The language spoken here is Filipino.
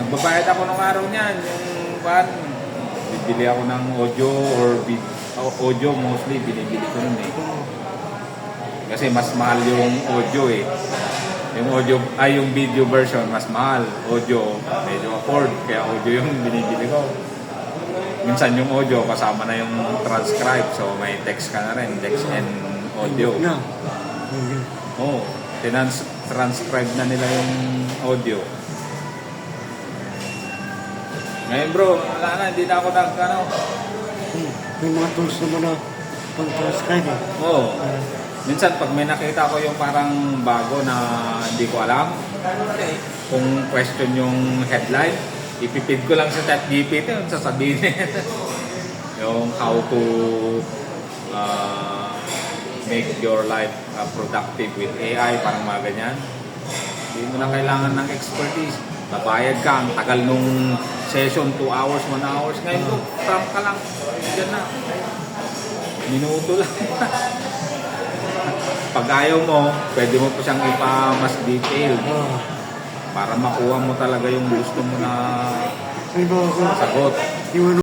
Nagbabayad ako nung araw niyan. Yung pan, bibili ako ng audio or audio mostly, binibili ko nun eh. Kasi mas mahal yung audio eh. Yung audio, yung video version, mas mahal. Audio, medyo afford. Kaya audio yung binibili ko. Minsan yung audio, kasama na yung transcribe. So may text ka na rin. Text and audio. Oo. Transcribe na nila yung audio. Ngayon bro, wala na. Hindi na ako May mga tools naman na pang-transcribe eh. Oo. Minsan pag may nakita ko yung parang bago na hindi ko alam, kung question yung headline, ipipid ko lang sa ChatGPT, sasabihin yung how to make your life productive with AI, parang mga ganyan. Hindi mo na kailangan ng expertise. Babayad ka, ang tagal nung session, 2 hours, 1 hours. Ngayon, prompt ka lang, dyan na. Minuto lang. Pag ayaw mo, pwede mo pa siyang ipa-mas detail para makuha mo talaga yung gusto mo na sagot.